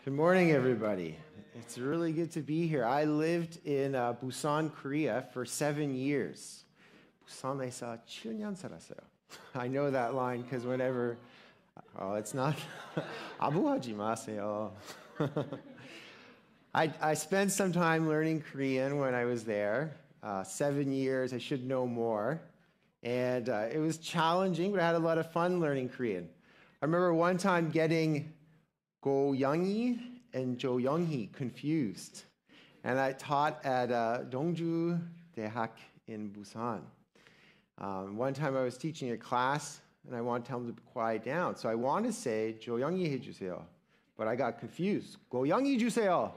Good morning, everybody. It's really good to be here. I lived in Busan, Korea for 7 years. 부산에서 7년 살았어요. I know that line because whenever, it's not, 아부하지 마세요. I spent some time learning Korean when I was there. 7 years, I should know more. And it was challenging, but I had a lot of fun learning Korean. I remember one time getting Go Youngi and Jo Younghee confused. And I taught at Dongju Daehak in Busan. One time I was teaching a class and I wanted to tell them to quiet down. So I wanted to say, Jo Younghee 해주세요. But I got confused. Go Younghee 주세요.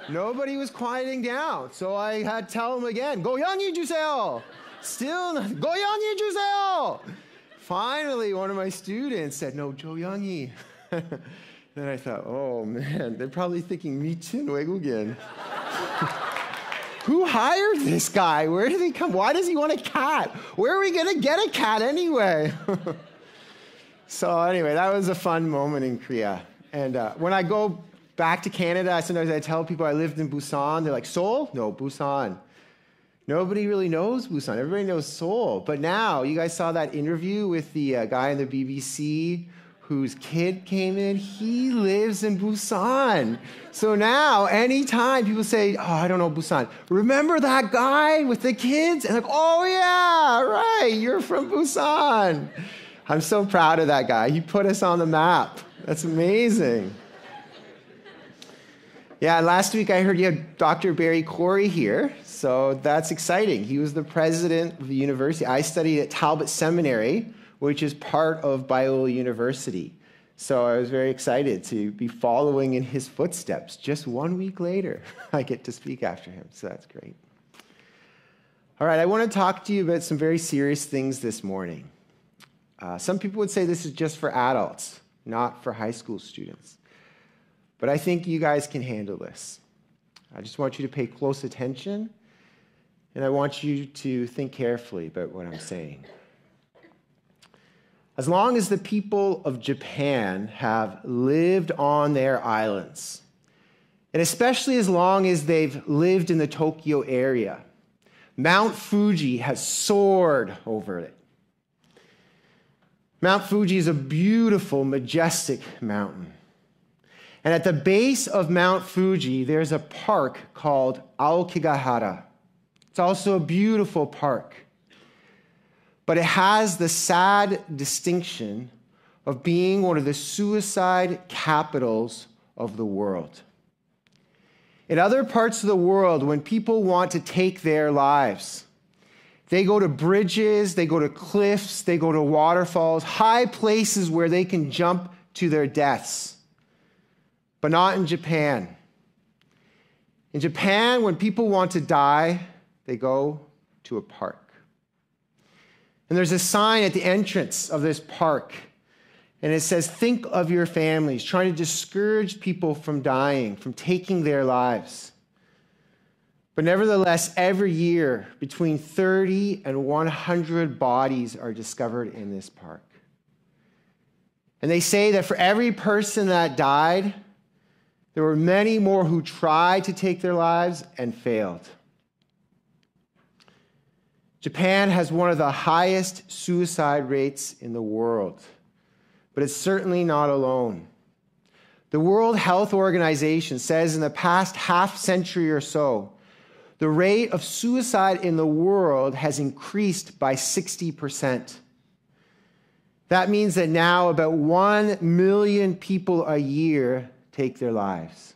Nobody was quieting down. So I had to tell them again, Go Younghee 주세요. Still, Go Younghee 주세요. Finally, one of my students said, no, Jo Younghee. Then I thought, oh man, they're probably thinking, 미친 외국인. Who hired this guy? Where did he come? Why does he want a cat? Where are we going to get a cat anyway? So anyway, that was a fun moment in Korea. And when I go back to Canada, sometimes I tell people I lived in Busan. They're like, Seoul? No, Busan. Nobody really knows Busan. Everybody knows Seoul. But now, you guys saw that interview with the guy on the BBC whose kid came in, he lives in Busan. So now, anytime people say, oh, I don't know Busan, remember that guy with the kids? And like, oh yeah, right, you're from Busan. I'm so proud of that guy. He put us on the map. That's amazing. Yeah, last week I heard you had Dr. Barry Corey here, so that's exciting. He was the president of the university. I studied at Talbot Seminary, which is part of Biola University. So I was very excited to be following in his footsteps. Just 1 week later, I get to speak after him, so that's great. All right, I want to talk to you about some very serious things this morning. Some people would say this is just for adults, not for high school students. But I think you guys can handle this. I just want you to pay close attention, and I want you to think carefully about what I'm saying. As long as the people of Japan have lived on their islands, and especially as long as they've lived in the Tokyo area, Mount Fuji has soared over it. Mount Fuji is a beautiful, majestic mountain. And at the base of Mount Fuji, there's a park called Aokigahara. It's also a beautiful park. But it has the sad distinction of being one of the suicide capitals of the world. In other parts of the world, when people want to take their lives, they go to bridges, they go to cliffs, they go to waterfalls, high places where they can jump to their deaths. But not in Japan. In Japan, when people want to die, they go to a park. And there's a sign at the entrance of this park, and it says, think of your families, trying to discourage people from dying, from taking their lives. But nevertheless, every year, between 30 and 100 bodies are discovered in this park. And they say that for every person that died, there were many more who tried to take their lives and failed. Japan has one of the highest suicide rates in the world, but it's certainly not alone. The World Health Organization says in the past half century or so, the rate of suicide in the world has increased by 60%. That means that now about 1 million people a year take their lives.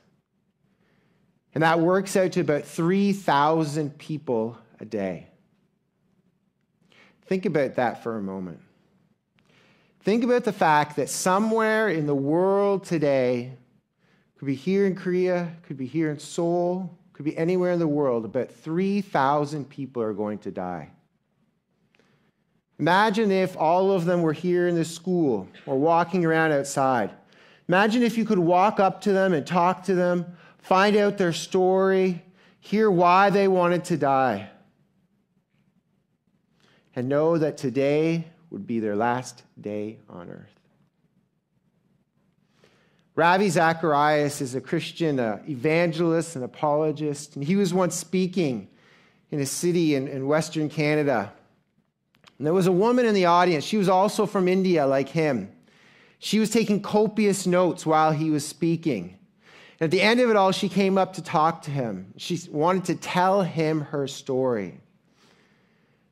And that works out to about 3,000 people a day. Think about that for a moment. Think about the fact that somewhere in the world today, could be here in Korea, could be here in Seoul, could be anywhere in the world, about 3,000 people are going to die. Imagine if all of them were here in this school or walking around outside. Imagine if you could walk up to them and talk to them, find out their story, hear why they wanted to die, and know that today would be their last day on earth. Ravi Zacharias is a Christian evangelist and apologist, and he was once speaking in a city in Western Canada. And there was a woman in the audience. She was also from India, like him. She was taking copious notes while he was speaking. And at the end of it all, she came up to talk to him. She wanted to tell him her story.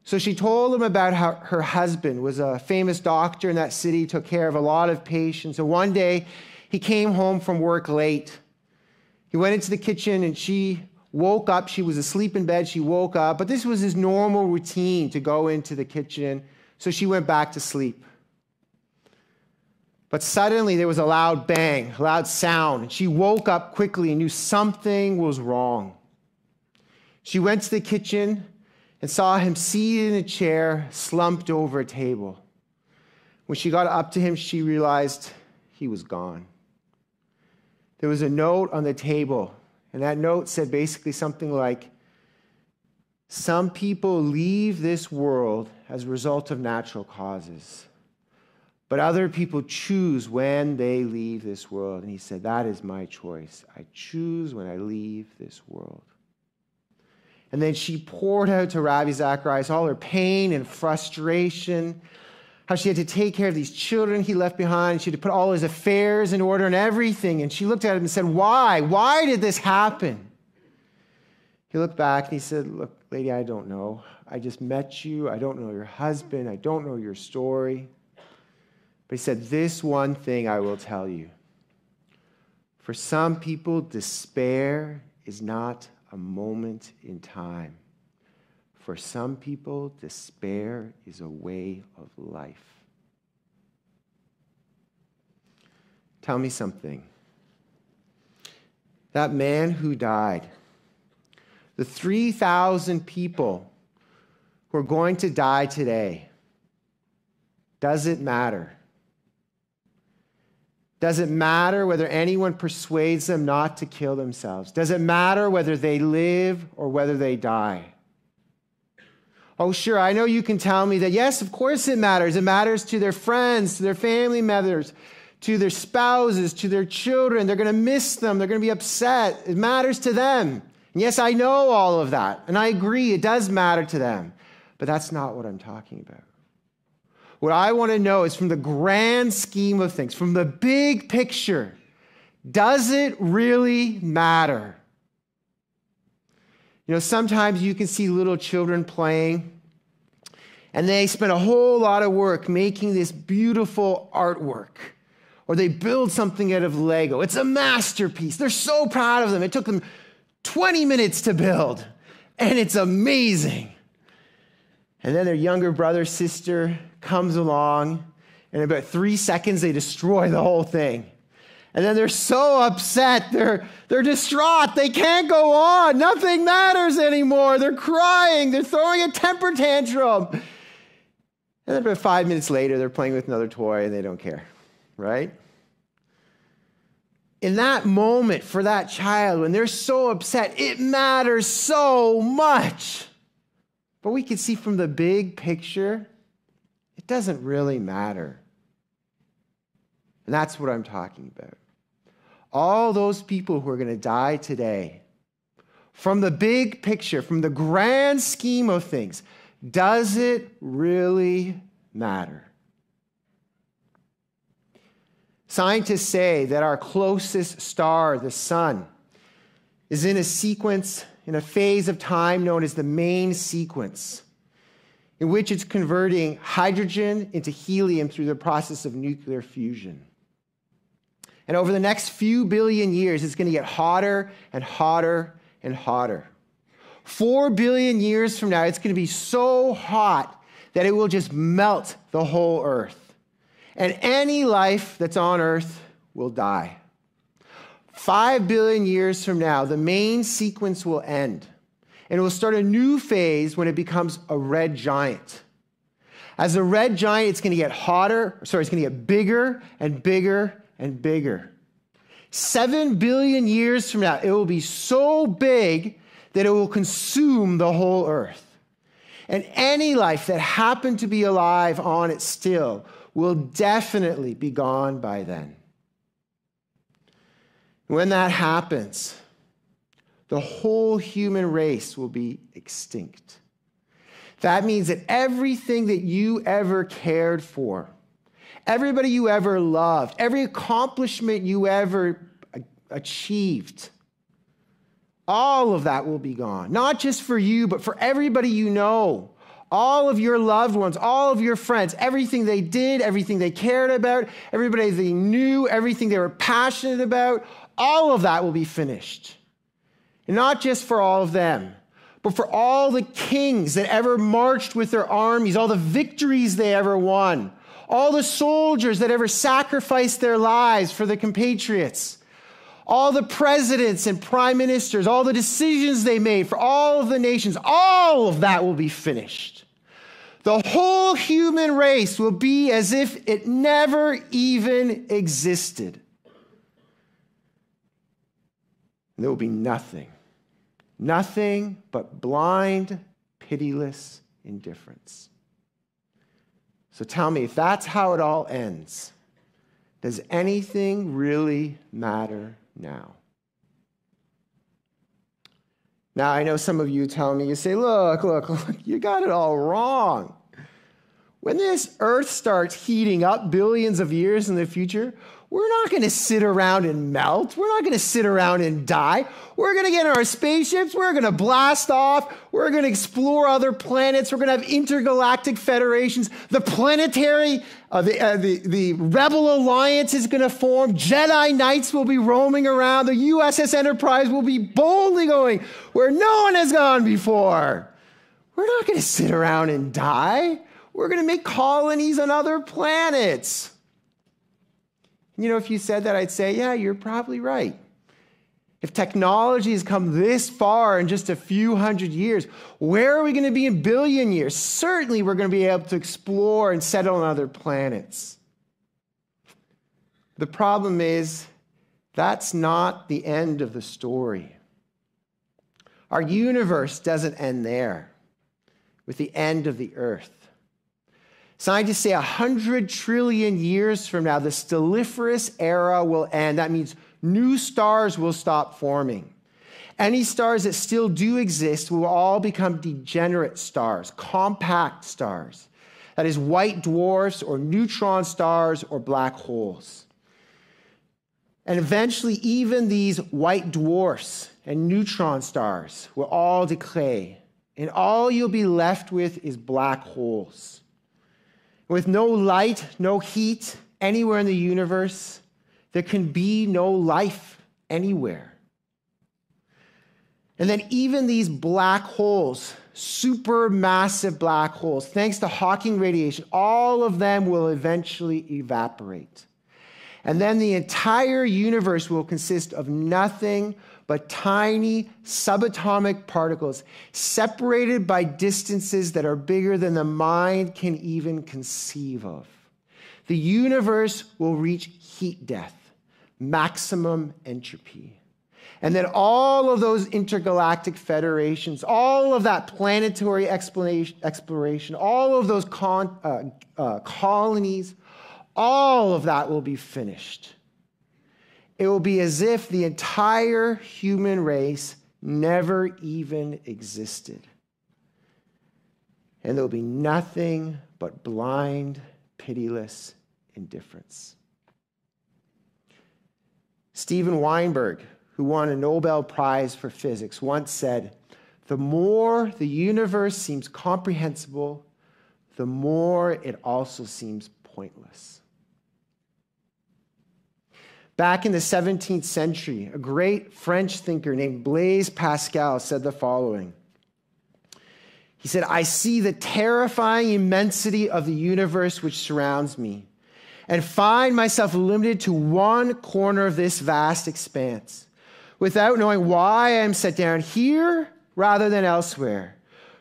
So she told him about how her husband was a famous doctor in that city, took care of a lot of patients. And one day, he came home from work late. He went into the kitchen and she woke up. She was asleep in bed. She woke up. But this was his normal routine to go into the kitchen. So she went back to sleep. But suddenly there was a loud bang, a loud sound. And she woke up quickly and knew something was wrong. She went to the kitchen and saw him seated in a chair, slumped over a table. When she got up to him, she realized he was gone. There was a note on the table, and that note said basically something like, "Some people leave this world as a result of natural causes, but other people choose when they leave this world." And he said, "That is my choice. I choose when I leave this world." And then she poured out to Ravi Zacharias all her pain and frustration, how she had to take care of these children he left behind. She had to put all his affairs in order and everything. And she looked at him and said, "Why? Why did this happen?" He looked back and he said, "Look, lady, I don't know. I just met you. I don't know your husband. I don't know your story." But he said, "This one thing I will tell you. For some people, despair is not a moment in time. For some people, despair is a way of life." Tell me something. That man who died, the 3,000 people who are going to die today, does it matter? Does it matter whether anyone persuades them not to kill themselves? Does it matter whether they live or whether they die? Oh, sure, I know you can tell me that, yes, of course it matters. It matters to their friends, to their family members, to their spouses, to their children. They're going to miss them. They're going to be upset. It matters to them. And yes, I know all of that. And I agree, it does matter to them. But that's not what I'm talking about. What I want to know is from the grand scheme of things, from the big picture, does it really matter? You know, sometimes you can see little children playing, and they spend a whole lot of work making this beautiful artwork, or they build something out of Lego. It's a masterpiece. They're so proud of them. It took them 20 minutes to build, and it's amazing. And then their younger brother, sister comes along, and in about 3 seconds, they destroy the whole thing. And then they're so upset, they're distraught, they can't go on, nothing matters anymore, they're crying, they're throwing a temper tantrum. And then about 5 minutes later, they're playing with another toy, and they don't care, right? In that moment, for that child, when they're so upset, it matters so much. But we can see from the big picture, it doesn't really matter. And that's what I'm talking about. All those people who are going to die today, from the big picture, from the grand scheme of things, does it really matter? Scientists say that our closest star, the sun, is in a sequence, in a phase of time known as the main sequence, in which it's converting hydrogen into helium through the process of nuclear fusion. And over the next few billion years, it's going to get hotter and hotter and hotter. 4 billion years from now, it's going to be so hot that it will just melt the whole earth. And any life that's on earth will die. 5 billion years from now, the main sequence will end. And it will start a new phase when it becomes a red giant. As a red giant, it's going to get it's going to get bigger and bigger and bigger. 7 billion years from now, it will be so big that it will consume the whole earth. And any life that happened to be alive on it still will definitely be gone by then. When that happens, the whole human race will be extinct. That means that everything that you ever cared for, everybody you ever loved, every accomplishment you ever achieved, all of that will be gone. Not just for you, but for everybody you know. All of your loved ones, all of your friends, everything they did, everything they cared about, everybody they knew, everything they were passionate about, all of that will be finished. And not just for all of them, but for all the kings that ever marched with their armies, all the victories they ever won, all the soldiers that ever sacrificed their lives for the compatriots, all the presidents and prime ministers, all the decisions they made for all of the nations, all of that will be finished. The whole human race will be as if it never even existed. There will be nothing but blind, pitiless indifference. So tell me, if that's how it all ends, does anything really matter now? Now, I know some of you tell me, you say, look, you got it all wrong. When this earth starts heating up billions of years in the future, we're not going to sit around and melt. We're not going to sit around and die. We're going to get in our spaceships. We're going to blast off. We're going to explore other planets. We're going to have intergalactic federations. The planetary, the Rebel Alliance is going to form. Jedi Knights will be roaming around. The USS Enterprise will be boldly going where no one has gone before. We're not going to sit around and die. We're going to make colonies on other planets. You know, if you said that, I'd say, yeah, you're probably right. If technology has come this far in just a few hundred years, where are we going to be in a billion years? Certainly we're going to be able to explore and settle on other planets. The problem is, that's not the end of the story. Our universe doesn't end there with the end of the earth. Scientists say 100 trillion years from now, the stelliferous era will end. That means new stars will stop forming. Any stars that still do exist will all become degenerate stars, compact stars. That is, white dwarfs or neutron stars or black holes. And eventually, even these white dwarfs and neutron stars will all decay. And all you'll be left with is black holes. With no light, no heat anywhere in the universe, there can be no life anywhere. And then even these black holes, supermassive black holes, thanks to Hawking radiation, all of them will eventually evaporate. And then the entire universe will consist of nothing but tiny subatomic particles separated by distances that are bigger than the mind can even conceive of. The universe will reach heat death, maximum entropy. And then all of those intergalactic federations, all of that planetary exploration, all of those colonies, all of that will be finished. It will be as if the entire human race never even existed. And there will be nothing but blind, pitiless indifference. Steven Weinberg, who won a Nobel Prize for physics, once said, "The more the universe seems comprehensible, the more it also seems pointless." Back in the 17th century, a great French thinker named Blaise Pascal said the following. He said, "I see the terrifying immensity of the universe which surrounds me, and find myself limited to one corner of this vast expanse, without knowing why I am set down here rather than elsewhere,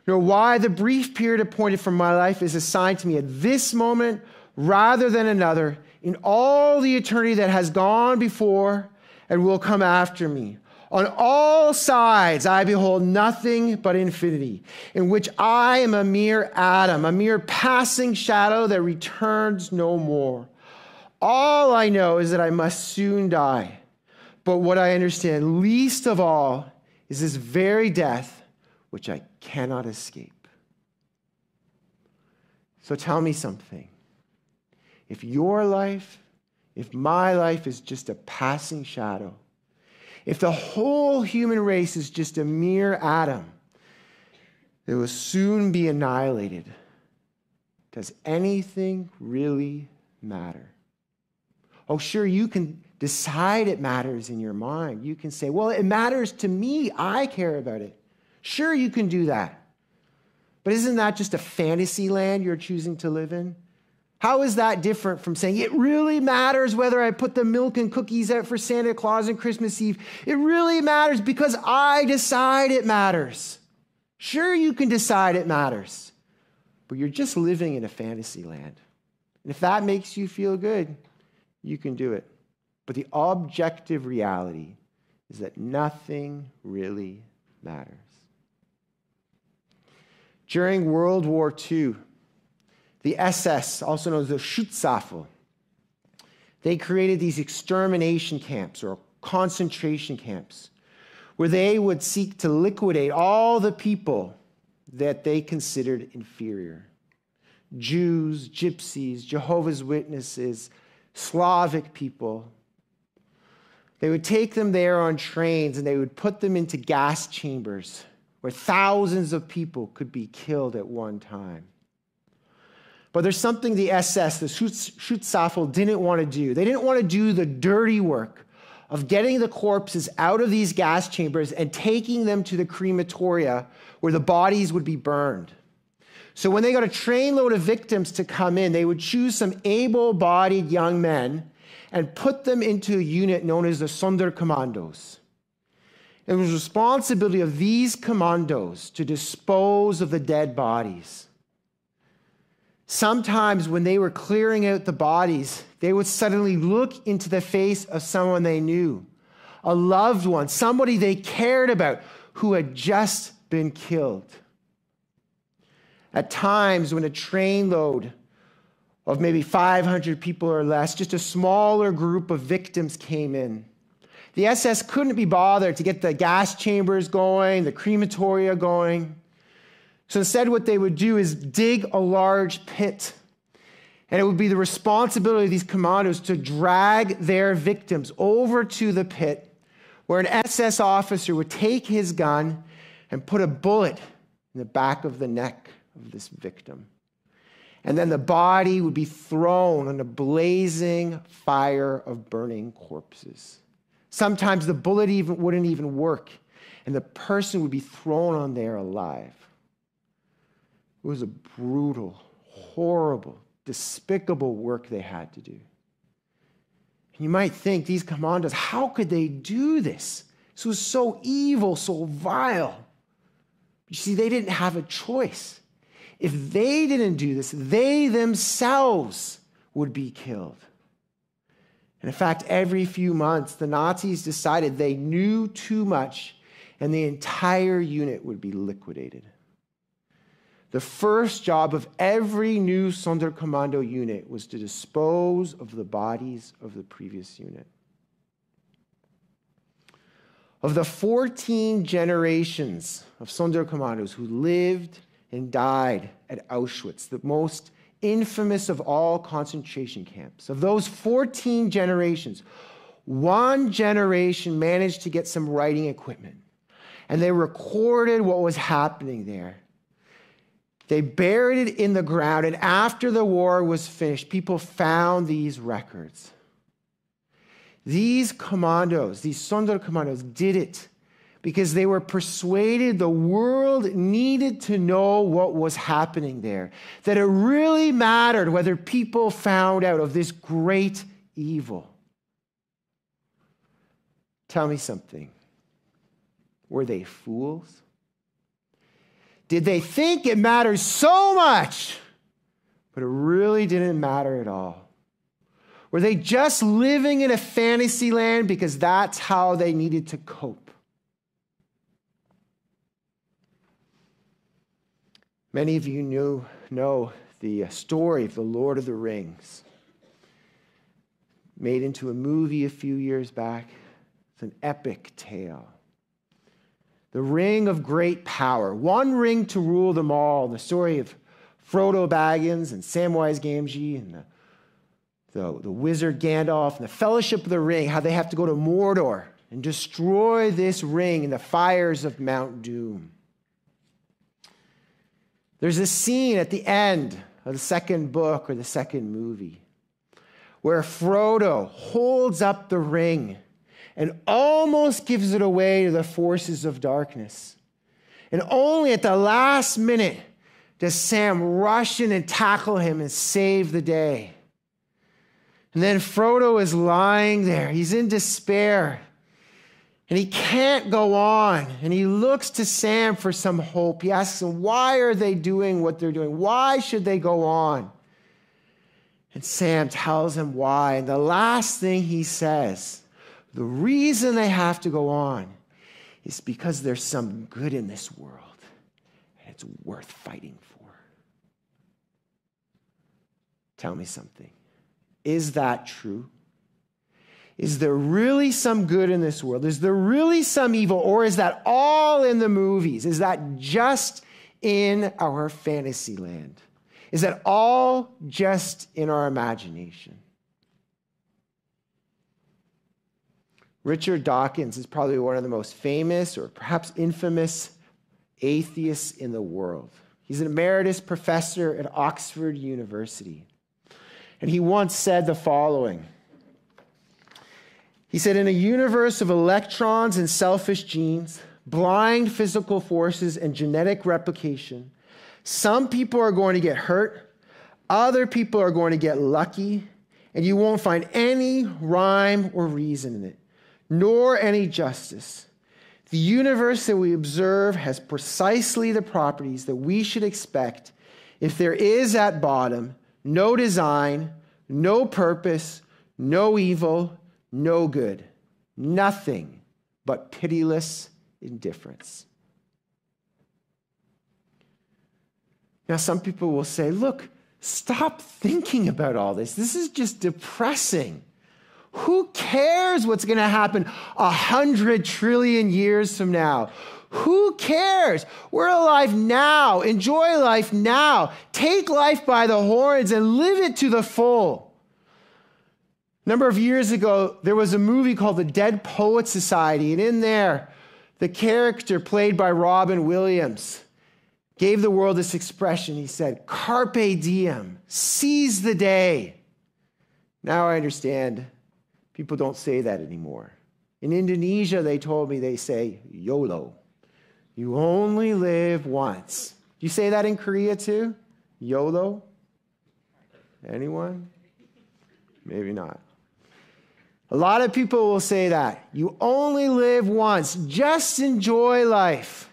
nor why the brief period appointed for my life is assigned to me at this moment rather than another, in all the eternity that has gone before and will come after me. On all sides I behold nothing but infinity, in which I am a mere atom, a mere passing shadow that returns no more. All I know is that I must soon die. But what I understand least of all is this very death, which I cannot escape. So tell me something. If your life, if my life is just a passing shadow, if the whole human race is just a mere atom that will soon be annihilated, does anything really matter? Oh, sure, you can decide it matters in your mind. You can say, well, it matters to me. I care about it. Sure, you can do that. But isn't that just a fantasy land you're choosing to live in? How is that different from saying, it really matters whether I put the milk and cookies out for Santa Claus on Christmas Eve? It really matters because I decide it matters. Sure, you can decide it matters, but you're just living in a fantasy land. And if that makes you feel good, you can do it. But the objective reality is that nothing really matters. During World War II, the SS, also known as the Schutzstaffel, they created these extermination camps or concentration camps where they would seek to liquidate all the people that they considered inferior. Jews, Gypsies, Jehovah's Witnesses, Slavic people. They would take them there on trains and they would put them into gas chambers where thousands of people could be killed at one time. But there's something the SS, the Schutzstaffel, didn't want to do. They didn't want to do the dirty work of getting the corpses out of these gas chambers and taking them to the crematoria where the bodies would be burned. So when they got a trainload of victims to come in, they would choose some able-bodied young men and put them into a unit known as the Sonderkommandos. It was the responsibility of these commandos to dispose of the dead bodies. Sometimes when they were clearing out the bodies, they would suddenly look into the face of someone they knew, a loved one, somebody they cared about who had just been killed. At times when a trainload of maybe 500 people or less, just a smaller group of victims came in, the SS couldn't be bothered to get the gas chambers going, the crematoria going. So instead what they would do is dig a large pit. And it would be the responsibility of these commandos to drag their victims over to the pit where an SS officer would take his gun and put a bullet in the back of the neck of this victim. And then the body would be thrown on a blazing fire of burning corpses. Sometimes the bullet wouldn't even work, and the person would be thrown on there alive. It was a brutal, horrible, despicable work they had to do. And you might think, these commandos, how could they do this? This was so evil, so vile. You see, they didn't have a choice. If they didn't do this, they themselves would be killed. And in fact, every few months, the Nazis decided they knew too much and the entire unit would be liquidated. The first job of every new Sonderkommando unit was to dispose of the bodies of the previous unit. Of the 14 generations of Sonderkommandos who lived and died at Auschwitz, the most infamous of all concentration camps, of those 14 generations, one generation managed to get some writing equipment, and they recorded what was happening there. They buried it in the ground, and after the war was finished, people found these records. These commandos, these Sonderkommandos, did it because they were persuaded the world needed to know what was happening there, that it really mattered whether people found out of this great evil. Tell me something. Were they fools? Did they think it matters so much, but it really didn't matter at all? Were they just living in a fantasy land because that's how they needed to cope? Many of you know the story of the Lord of the Rings, made into a movie a few years back. It's an epic tale. The ring of great power. One ring to rule them all. The story of Frodo Baggins and Samwise Gamgee and the wizard Gandalf and the Fellowship of the Ring, how they have to go to Mordor and destroy this ring in the fires of Mount Doom. There's a scene at the end of the second book or the second movie where Frodo holds up the ring and almost gives it away to the forces of darkness. And only at the last minute does Sam rush in and tackle him and save the day. And then Frodo is lying there. He's in despair. And he can't go on. And he looks to Sam for some hope. He asks him, why are they doing what they're doing? Why should they go on? And Sam tells him why. And the last thing he says, the reason they have to go on is because there's some good in this world. And it's worth fighting for. Tell me something. Is that true? Is there really some good in this world? Is there really some evil? Or is that all in the movies? Is that just in our fantasy land? Is that all just in our imagination? Richard Dawkins is probably one of the most famous or perhaps infamous atheists in the world. He's an emeritus professor at Oxford University. And he once said the following. He said, in a universe of electrons and selfish genes, blind physical forces and genetic replication, some people are going to get hurt, other people are going to get lucky, and you won't find any rhyme or reason in it, nor any justice. The universe that we observe has precisely the properties that we should expect if there is at bottom no design, no purpose, no evil, no good, nothing but pitiless indifference. Now, some people will say, look, stop thinking about all this. This is just depressing. Who cares what's going to happen 100 trillion years from now? Who cares? We're alive now. Enjoy life now. Take life by the horns and live it to the full. A number of years ago, there was a movie called The Dead Poets Society, and in there, the character played by Robin Williams gave the world this expression. He said, "Carpe diem, seize the day." Now I understand people don't say that anymore. In Indonesia, they told me they say YOLO. You only live once. Do you say that in Korea too? YOLO? Anyone? Maybe not. A lot of people will say that. You only live once. Just enjoy life.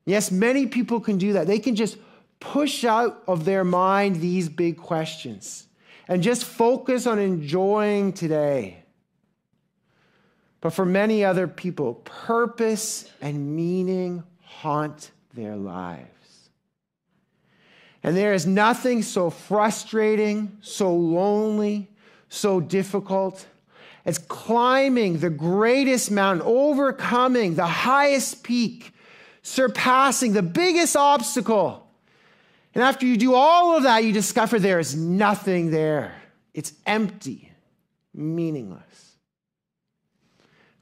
Yes, many people can do that. They can just push out of their mind these big questions and just focus on enjoying today. But for many other people, purpose and meaning haunt their lives. And there is nothing so frustrating, so lonely, so difficult as climbing the greatest mountain, overcoming the highest peak, surpassing the biggest obstacle. And after you do all of that, you discover there is nothing there. It's empty, meaningless.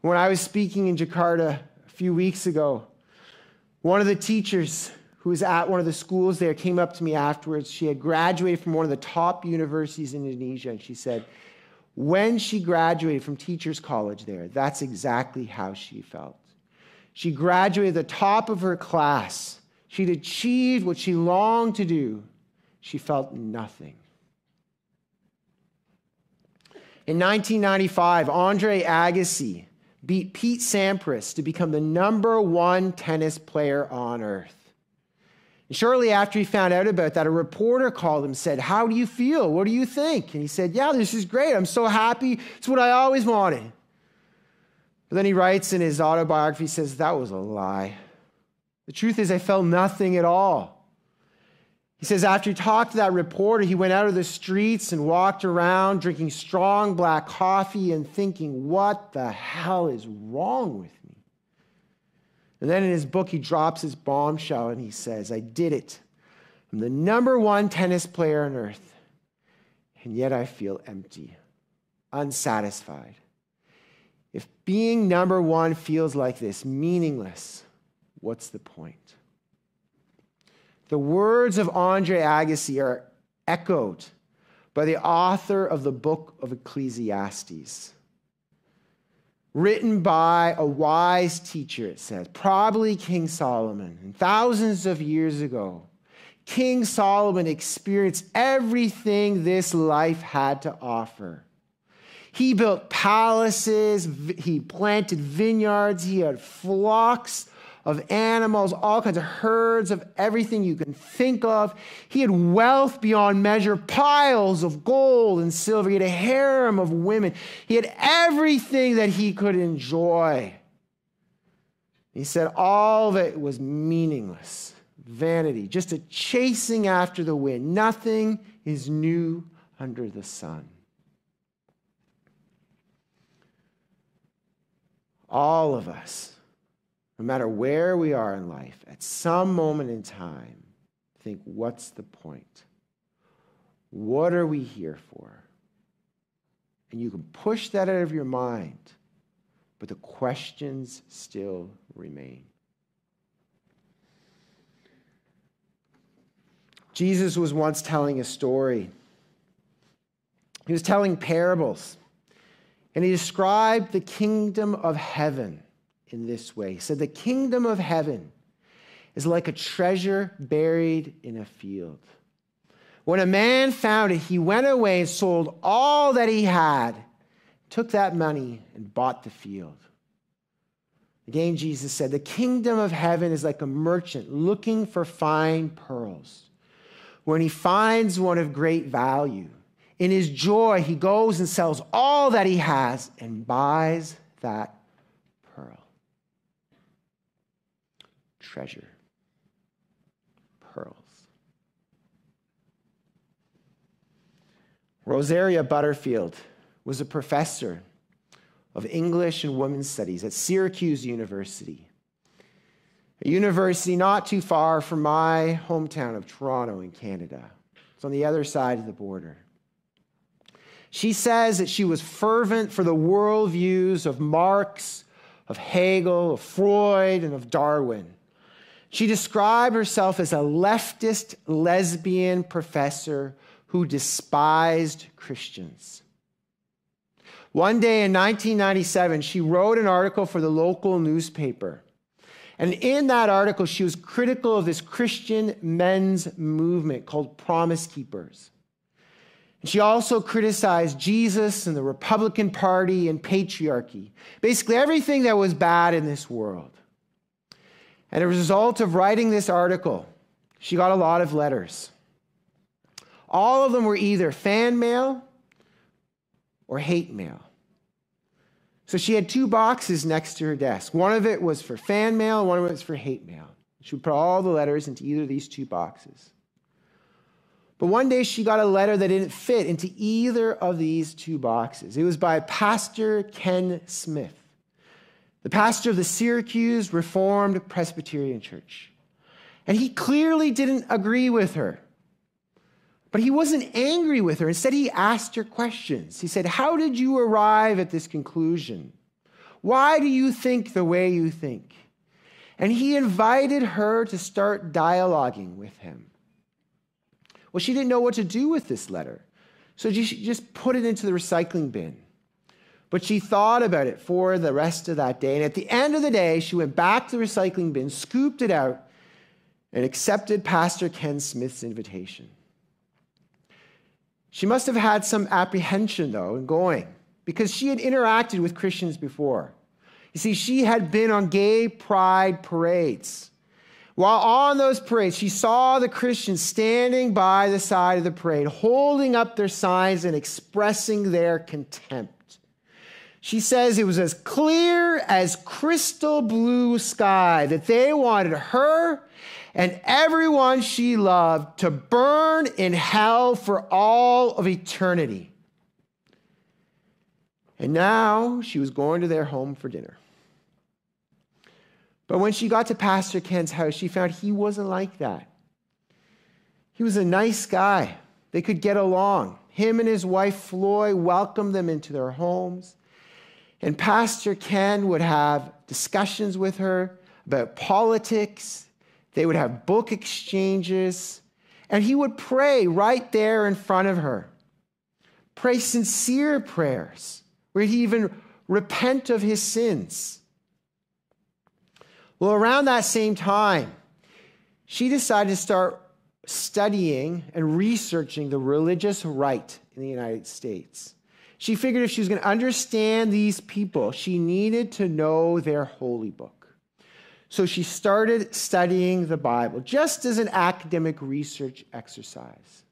When I was speaking in Jakarta a few weeks ago, one of the teachers who was at one of the schools there came up to me afterwards. She had graduated from one of the top universities in Indonesia, and she said, when she graduated from Teachers College there, that's exactly how she felt. She graduated at the top of her class. She'd achieved what she longed to do. She felt nothing. In 1995, Andre Agassi beat Pete Sampras to become the #1 tennis player on earth. And shortly after he found out about that, a reporter called him and said, "How do you feel? What do you think?" And he said, "Yeah, this is great. I'm so happy. It's what I always wanted." But then he writes in his autobiography, he says, "That was a lie. The truth is I felt nothing at all." He says after he talked to that reporter, he went out of the streets and walked around drinking strong black coffee and thinking, what the hell is wrong with me? And then in his book, he drops his bombshell and he says, I did it. I'm the #1 tennis player on earth, and yet I feel empty, unsatisfied. If being #1 feels like this, meaningless, what's the point? The words of Andre Agassi are echoed by the author of the book of Ecclesiastes. Written by a wise teacher, it says, probably King Solomon. And thousands of years ago, King Solomon experienced everything this life had to offer. He built palaces, he planted vineyards, he had flocks of animals, all kinds of herds of everything you can think of. He had wealth beyond measure, piles of gold and silver. He had a harem of women. He had everything that he could enjoy. He said all of it was meaningless, vanity, just a chasing after the wind. Nothing is new under the sun. All of us, no matter where we are in life, at some moment in time, think, what's the point? What are we here for? And you can push that out of your mind, but the questions still remain. Jesus was once telling a story. He was telling parables, and he described the kingdom of heaven in this way. He said, the kingdom of heaven is like a treasure buried in a field. When a man found it, he went away and sold all that he had, took that money and bought the field. Again, Jesus said, the kingdom of heaven is like a merchant looking for fine pearls. When he finds one of great value, in his joy, he goes and sells all that he has and buys that pearl. Treasure. Pearls. Rosaria Butterfield was a professor of English and Women's Studies at Syracuse University, a university not too far from my hometown of Toronto in Canada. It's on the other side of the border. She says that she was fervent for the worldviews of Marx, of Hegel, of Freud, and of Darwin. She described herself as a leftist lesbian professor who despised Christians. One day in 1997, she wrote an article for the local newspaper. And in that article, she was critical of this Christian men's movement called Promise Keepers. And she also criticized Jesus and the Republican Party and patriarchy, basically everything that was bad in this world. And as a result of writing this article, she got a lot of letters. All of them were either fan mail or hate mail. So she had 2 boxes next to her desk. One of it was for fan mail, and one of it was for hate mail. She would put all the letters into either of these 2 boxes. But one day she got a letter that didn't fit into either of these 2 boxes. It was by Pastor Ken Smith, the pastor of the Syracuse Reformed Presbyterian Church. And he clearly didn't agree with her. But he wasn't angry with her. Instead, he asked her questions. He said, how did you arrive at this conclusion? Why do you think the way you think? And he invited her to start dialoguing with him. Well, she didn't know what to do with this letter, so she just put it into the recycling bin. But she thought about it for the rest of that day, and at the end of the day, she went back to the recycling bin, scooped it out, and accepted Pastor Ken Smith's invitation. She must have had some apprehension, though, in going, because she had interacted with Christians before. You see, she had been on gay pride parades. While on those parades, she saw the Christians standing by the side of the parade, holding up their signs and expressing their contempt. She says it was as clear as crystal blue sky that they wanted her and everyone she loved to burn in hell for all of eternity. And now she was going to their home for dinner. But when she got to Pastor Ken's house, she found he wasn't like that. He was a nice guy. They could get along. Him and his wife, Floyd, welcomed them into their homes. And Pastor Ken would have discussions with her about politics. They would have book exchanges. And he would pray right there in front of her. Pray sincere prayers, where he'd even repent of his sins. Well, around that same time, she decided to start studying and researching the religious right in the United States. She figured if she was going to understand these people, she needed to know their holy book. So she started studying the Bible, just as an academic research exercise.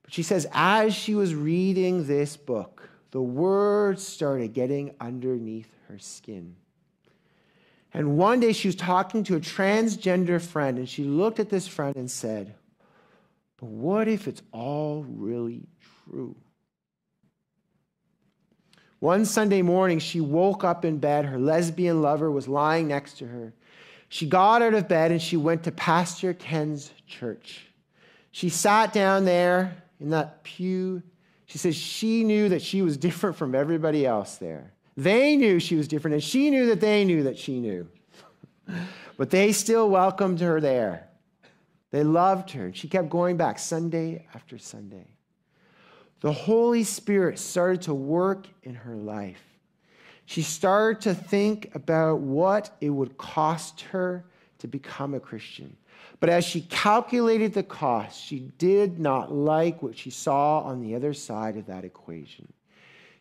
But she says, as she was reading this book, the words started getting underneath her skin. And one day she was talking to a transgender friend, and she looked at this friend and said, but what if it's all really true? One Sunday morning, she woke up in bed. Her lesbian lover was lying next to her. She got out of bed and she went to Pastor Ken's church. She sat down there in that pew. She says she knew that she was different from everybody else there. They knew she was different, and she knew that they knew that she knew. But they still welcomed her there. They loved her. She kept going back Sunday after Sunday. The Holy Spirit started to work in her life. She started to think about what it would cost her to become a Christian. But as she calculated the cost, she did not like what she saw on the other side of that equation.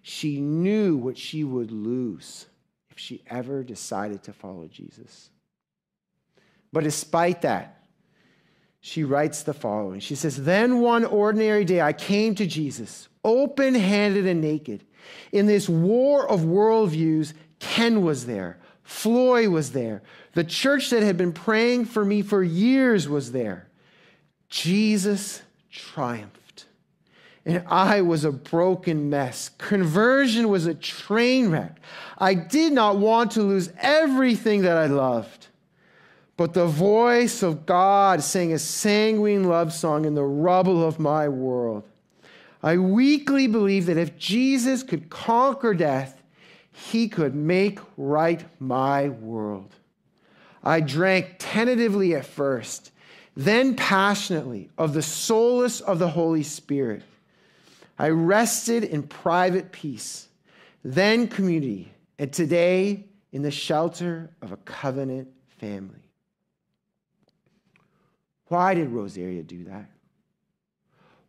She knew what she would lose if she ever decided to follow Jesus. But despite that, she writes the following. She says, then one ordinary day I came to Jesus, open-handed and naked. In this war of worldviews, Ken was there. Floyd was there. The church that had been praying for me for years was there. Jesus triumphed. And I was a broken mess. Conversion was a train wreck. I did not want to lose everything that I loved. But the voice of God sang a sanguine love song in the rubble of my world. I weakly believed that if Jesus could conquer death, he could make right my world. I drank tentatively at first, then passionately of the solace of the Holy Spirit. I rested in private peace, then community, and today in the shelter of a covenant family. Why did Rosaria do that?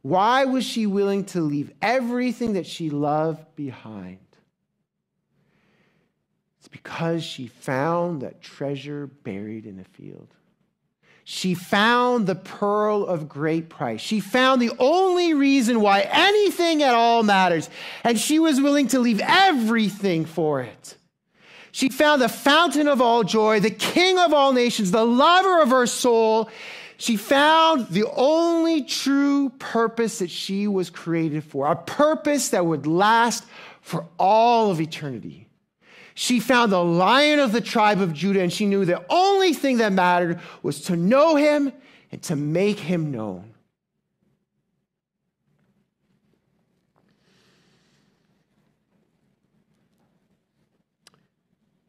Why was she willing to leave everything that she loved behind? It's because she found that treasure buried in a field. She found the pearl of great price. She found the only reason why anything at all matters, and she was willing to leave everything for it. She found the fountain of all joy, the king of all nations, the lover of her soul. She found the only true purpose that she was created for, a purpose that would last for all of eternity. She found the Lion of the tribe of Judah, and she knew the only thing that mattered was to know him and to make him known.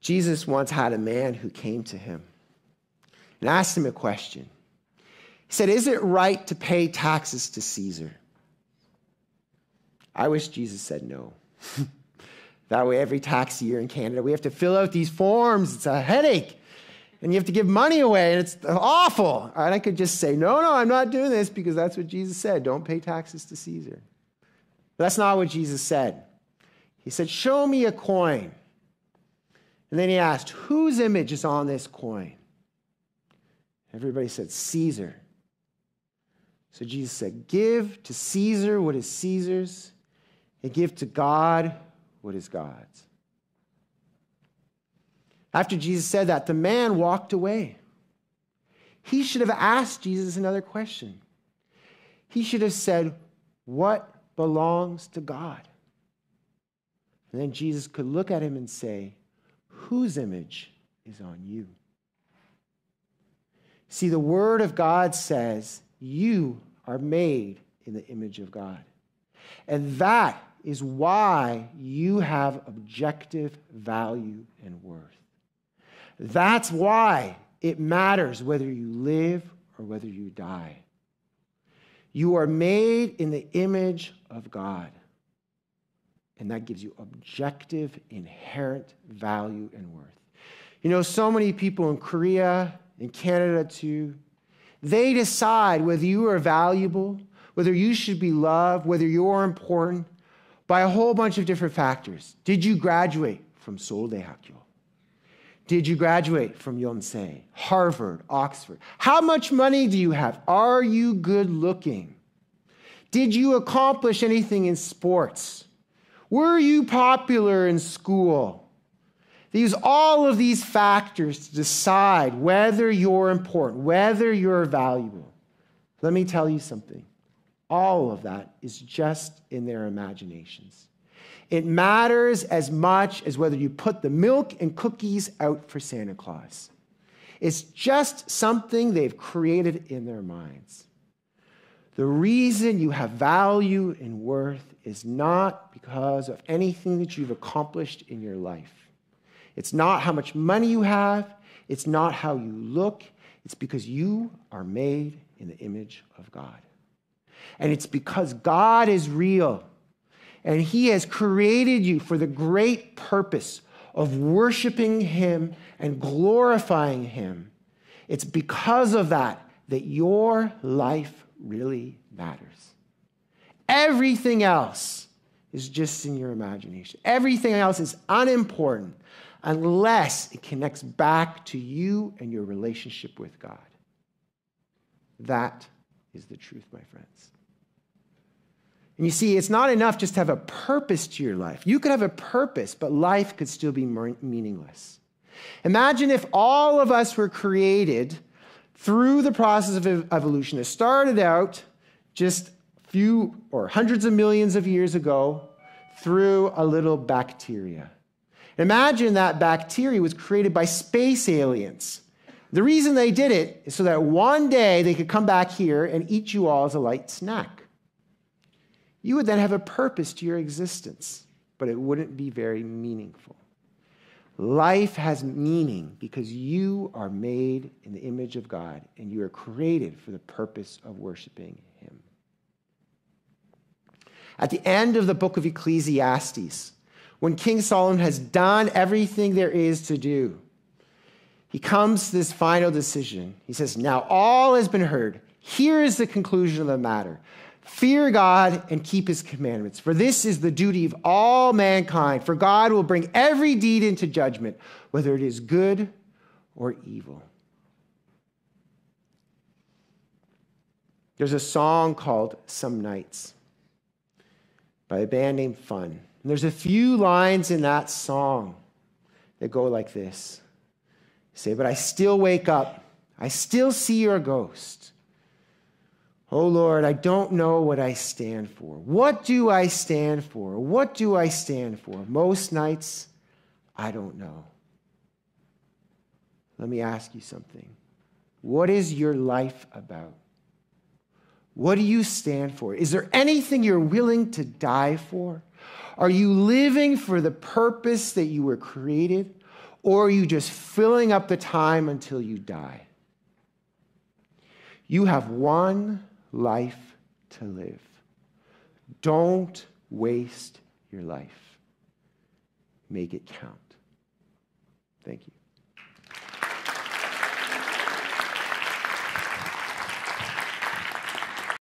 Jesus once had a man who came to him and asked him a question. He said, "Is it right to pay taxes to Caesar?" I wish Jesus said no. That way, every tax year in Canada, we have to fill out these forms. It's a headache. And you have to give money away, and it's awful. And I could just say, no, I'm not doing this because that's what Jesus said. Don't pay taxes to Caesar. But that's not what Jesus said. He said, show me a coin. And then he asked, whose image is on this coin? Everybody said, Caesar. So Jesus said, give to Caesar what is Caesar's, and give to God what is God's. After Jesus said that, the man walked away. he should have asked Jesus another question. He should have said, what belongs to God? And then Jesus could look at him and say, whose image is on you? See, the Word of God says you are made in the image of God. And that is why you have objective value and worth. That's why it matters whether you live or whether you die. You are made in the image of God. And that gives you objective, inherent value and worth. You know, so many people in Korea, in Canada too, they decide whether you are valuable, whether you should be loved, whether you're important, by a whole bunch of different factors. Did you graduate from Seoul? Did you graduate from Yongsan, Harvard, Oxford? How much money do you have? Are you good looking? Did you accomplish anything in sports? Were you popular in school? They use all of these factors to decide whether you're important, whether you're valuable. Let me tell you something. All of that is just in their imaginations. It matters as much as whether you put the milk and cookies out for Santa Claus. It's just something they've created in their minds. The reason you have value and worth is not because of anything that you've accomplished in your life. It's not how much money you have. It's not how you look. It's because you are made in the image of God. And it's because God is real. And he has created you for the great purpose of worshiping him and glorifying him. It's because of that that your life really matters. Everything else is just in your imagination. Everything else is unimportant unless it connects back to you and your relationship with God. That is the truth, my friends. And you see, it's not enough just to have a purpose to your life. You could have a purpose, but life could still be meaningless. Imagine if all of us were created through the process of evolution. It started out just a few or hundreds of millions of years ago through a little bacteria. Imagine that bacteria was created by space aliens. The reason they did it is so that one day they could come back here and eat you all as a light snack. You would then have a purpose to your existence, but it wouldn't be very meaningful. Life has meaning because you are made in the image of God and you are created for the purpose of worshiping him. At the end of the book of Ecclesiastes, when King Solomon has done everything there is to do, he comes to this final decision. He says, now all has been heard. Here is the conclusion of the matter. Fear God and keep his commandments, for this is the duty of all mankind. For God will bring every deed into judgment, whether it is good or evil. There's a song called Some Nights by a band named Fun. And there's a few lines in that song that go like this. Say, but I still wake up. I still see your ghost. Oh, Lord, I don't know what I stand for. What do I stand for? What do I stand for? Most nights, I don't know. Let me ask you something. What is your life about? What do you stand for? Is there anything you're willing to die for? Are you living for the purpose that you were created? Or are you just filling up the time until you die? You have one life to live. Don't waste your life. Make it count. Thank you.